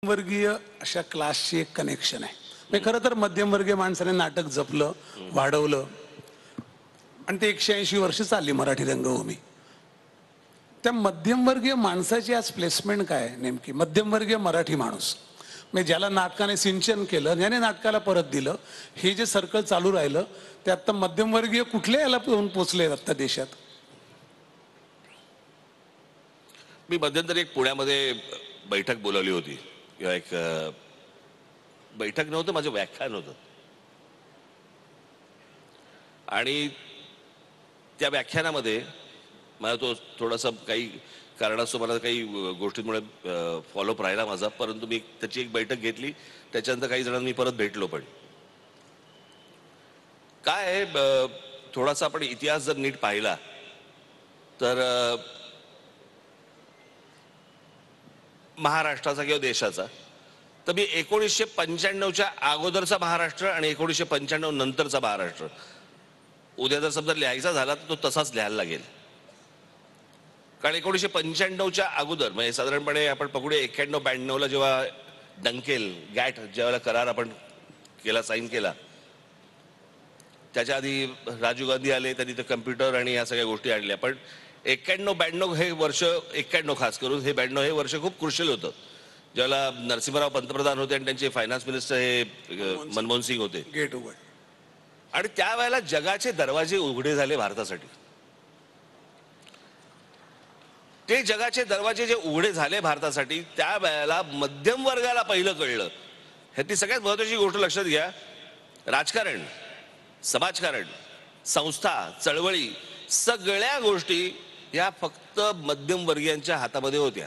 वर्गीय अशा क्लासची एक कनेक्शन आहे. म्हणजे खरं तर मध्यमवर्गीय माणसाने नाटक जपलं, वाढवलं आणि ते 180 वर्ष चालली मराठी रंगभूमी. त्या मध्यमवर्गीय माणसाची आज प्लेसमेंट काय आहे नेमकी? मध्यमवर्गीय मराठी माणूस म्हणजे ज्याला नाटकाने सिंचन केलं, ज्याने नाटकाला परत दिलं, हे जे सर्कल चालू राहिलं ते आता मध्यमवर्गीय कुठल्या याला येऊन पोचले आता देशात? मी मध्यंतरी एक पुण्यामध्ये बैठक बोलावली होती किंवा एक बैठक नव्हतं, माझं व्याख्यान होतं. आणि त्या व्याख्यानामध्ये मला तो थोडासा काही कारणास्तव मला काही गोष्टींमुळे फॉलोअप राहिला माझा, परंतु मी त्याची एक बैठक घेतली. त्याच्यानंतर काही जणांना मी परत भेटलो. पण काय आहे, थोडासा आपण इतिहास जर नीट पाहिला तर महाराष्ट्राचा किंवा देशाचा, तर मी 1995च्या अगोदरचा महाराष्ट्र आणि 1995 नंतरचा महाराष्ट्र उद्या जर समजा लिहायचा झाला तर तो तसाच लिहायला लागेल. कारण 1995च्या अगोदर म्हणजे साधारणपणे आपण पकडूया 91-92ला जेव्हा डंकेल गॅट ज्यावेळेला करार आपण केला, साईन केला, त्याच्या आधी राजीव गांधी आले, त्यांनी ते कम्प्युटर आणि या सगळ्या गोष्टी आणल्या. पण 91-92 हे वर्ष, 91 खास करून हे 92 हे वर्ष खूप क्रुशियल होतं, ज्यावेळेला नरसिंहराव पंतप्रधान होते आणि त्यांचे फायनान्स मिनिस्टर हे मनमोहन सिंग होते. गेट उघड. आणि त्यावेळेला जगाचे दरवाजे उघडे झाले भारतासाठी. ते जगाचे दरवाजे जे उघडे झाले भारतासाठी, त्यावेळेला मध्यम वर्गाला पहिलं कळलं. ह्याची सगळ्यात महत्वाची गोष्ट लक्षात घ्या, राजकारण, समाजकारण, संस्था, चळवळी, सगळ्या गोष्टी या फक्त मध्यमवर्गीयांच्या हातामध्ये होत्या.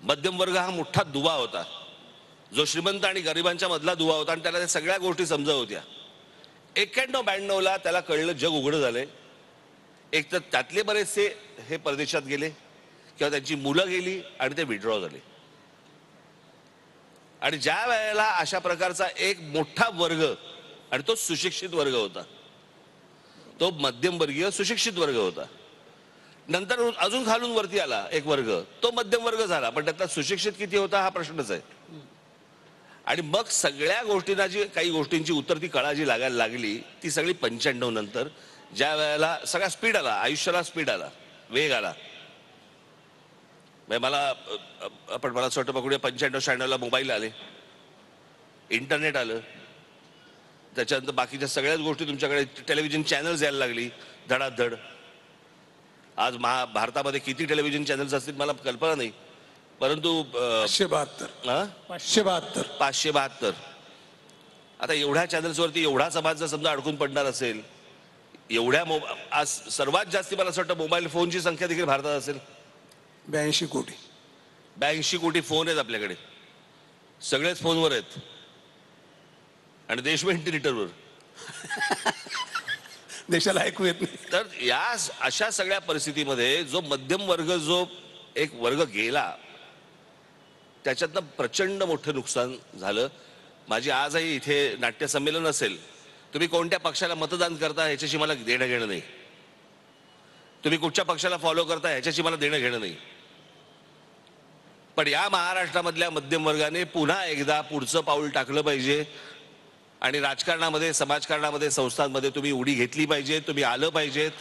मध्यम वर्ग हा मोठा दुवा होता, जो श्रीमंत आणि गरिबांच्या मधला दुवा होता, आणि त्याला त्या सगळ्या गोष्टी समजत होत्या. 91-92ला त्याला कळलं जग उघडं झालंय. एक तर त्यातले बरेचसे हे परदेशात गेले किंवा त्यांची मुलं गेली आणि ते विड्रॉ झाले. आणि ज्या वेळेला अशा प्रकारचा एक मोठा वर्ग, आणि तो सुशिक्षित वर्ग होता, तो मध्यमवर्गीय सुशिक्षित वर्ग होता. नंतर अजून खालून वरती आला एक वर्ग, तो मध्यम वर्ग झाला, पण त्यातला सुशिक्षित किती होता हा प्रश्नच आहे. आणि मग सगळ्या गोष्टींना जी काही गोष्टींची उतरती कळा जी लागायला लागली, ती सगळी 95 नंतर, ज्या वेळेला सगळा स्पीड आला, आयुष्याला स्पीड आला, वेग आला. मला असं वाटतं बघूया, 95-96ला मोबाईल आले, इंटरनेट आलं, त्याच्यानंतर बाकीच्या सगळ्याच गोष्टी तुमच्याकडे, टेलिव्हिजन चॅनल्स यायला लागली धडाधड. आज भारतामध्ये किती टेलिव्हिजन चॅनल्स असतील मला कल्पना नाही, परंतु 572. आता एवढ्या चॅनल्सवरती एवढा समाज जर समजा अडकून पडणार असेल, एवढ्या आज सर्वात जास्ती मला असं वाटतं मोबाईल फोनची संख्या देखील भारतात असेल 82 कोटी. 82 कोटी फोन आहेत आपल्याकडे, सगळेच फोनवर आहेत आणि देश व्हेंटिलेटरवर. देशाला ऐकू येत नाही. तर या अशा सगळ्या परिस्थितीमध्ये जो मध्यम वर्ग, जो एक वर्ग गेला, त्याच्यातनं प्रचंड मोठं नुकसान झालं. माझी आजही इथे नाट्यसंमेलन असेल, तुम्ही कोणत्या पक्षाला मतदान करता ह्याच्याशी मला देणं घेणं नाही, तुम्ही कुठच्या पक्षाला फॉलो करता ह्याच्याशी मला देणं घेणं नाही. पण या महाराष्ट्रामधल्या मध्यम वर्गाने पुन्हा एकदा पुढचं पाऊल टाकलं पाहिजे आणि राजकारणामध्ये, समाजकारणामध्ये, संस्थांमध्ये तुम्ही उडी घेतली पाहिजे, तुम्ही आलं पाहिजेत.